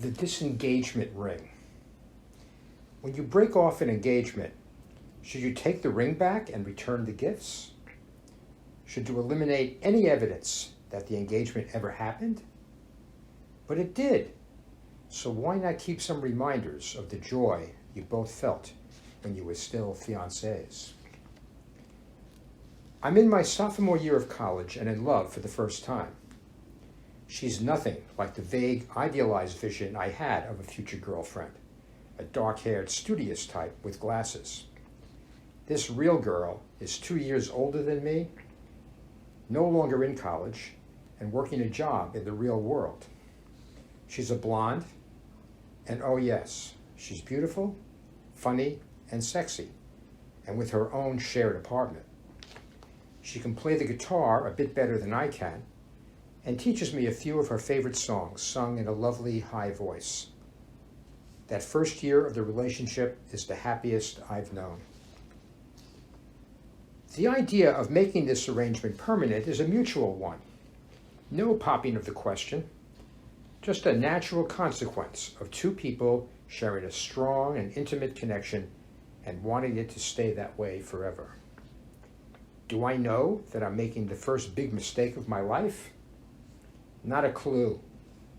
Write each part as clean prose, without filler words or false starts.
The disengagement ring. When you break off an engagement, should you take the ring back and return the gifts? Should you eliminate any evidence that the engagement ever happened? But it did. So why not keep some reminders of the joy you both felt when you were still fiancés? I'm in my sophomore year of college and in love for the first time. She's nothing like the vague, idealized vision I had of a future girlfriend, a dark-haired, studious type with glasses. This real girl is 2 years older than me, no longer in college, and working a job in the real world. She's a blonde, and oh yes, she's beautiful, funny, and sexy, and with her own shared apartment. She can play the guitar a bit better than I can, and teaches me a few of her favorite songs sung in a lovely high voice. That first year of the relationship is the happiest I've known. The idea of making this arrangement permanent is a mutual one. No popping of the question, just a natural consequence of two people sharing a strong and intimate connection and wanting it to stay that way forever. Do I know that I'm making the first big mistake of my life? Not a clue,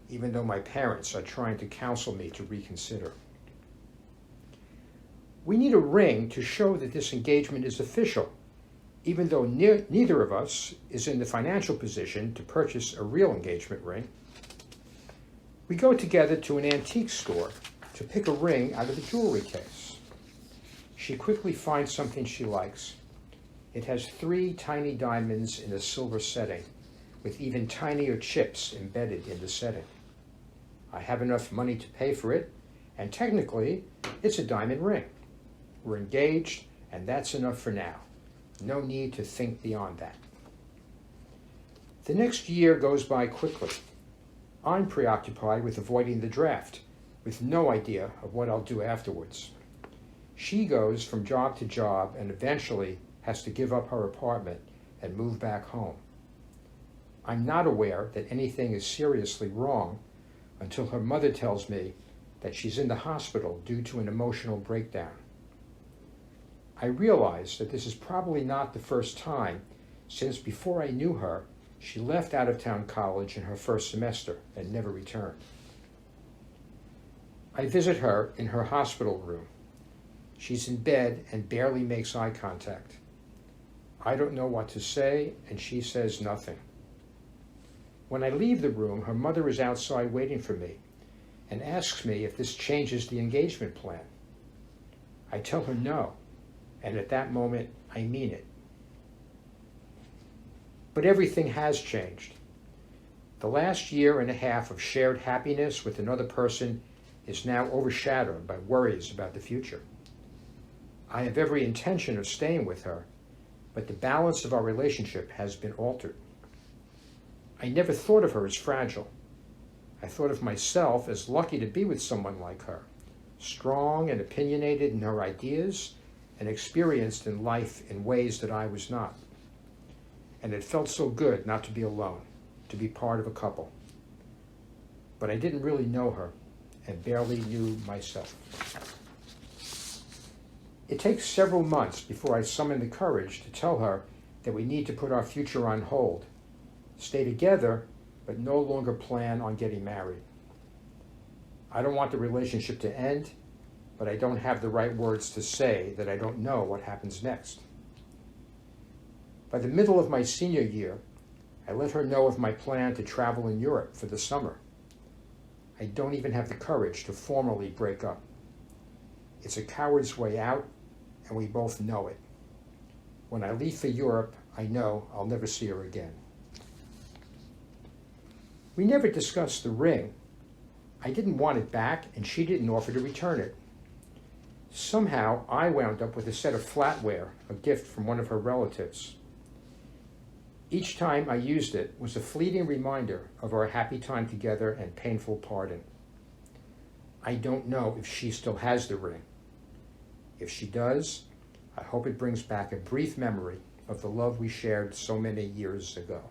even though my parents are trying to counsel me to reconsider. We need a ring to show that this engagement is official, even though neither of us is in the financial position to purchase a real engagement ring. We go together to an antique store to pick a ring out of the jewelry case. She quickly finds something she likes. It has 3 tiny diamonds in a silver setting, with even tinier chips embedded in the setting. I have enough money to pay for it, and technically, it's a diamond ring. We're engaged, and that's enough for now. No need to think beyond that. The next year goes by quickly. I'm preoccupied with avoiding the draft, with no idea of what I'll do afterwards. She goes from job to job and eventually has to give up her apartment and move back home. I'm not aware that anything is seriously wrong until her mother tells me that she's in the hospital due to an emotional breakdown. I realize that this is probably not the first time, since before I knew her, she left out-of-town college in her first semester and never returned. I visit her in her hospital room. She's in bed and barely makes eye contact. I don't know what to say, and she says nothing. When I leave the room, her mother is outside waiting for me and asks me if this changes the engagement plan. I tell her no, and at that moment, I mean it. But everything has changed. The last year and a half of shared happiness with another person is now overshadowed by worries about the future. I have every intention of staying with her, but the balance of our relationship has been altered. I never thought of her as fragile. I thought of myself as lucky to be with someone like her, strong and opinionated in her ideas and experienced in life in ways that I was not. And it felt so good not to be alone, to be part of a couple. But I didn't really know her and barely knew myself. It takes several months before I summon the courage to tell her that we need to put our future on hold, stay together, but no longer plan on getting married. I don't want the relationship to end, but I don't have the right words to say that I don't know what happens next. By the middle of my senior year, I let her know of my plan to travel in Europe for the summer. I don't even have the courage to formally break up. It's a coward's way out, and we both know it. When I leave for Europe, I know I'll never see her again. We never discussed the ring. I didn't want it back, and she didn't offer to return it. Somehow, I wound up with a set of flatware, a gift from one of her relatives. Each time I used it was a fleeting reminder of our happy time together and painful parting. I don't know if she still has the ring. If she does, I hope it brings back a brief memory of the love we shared so many years ago.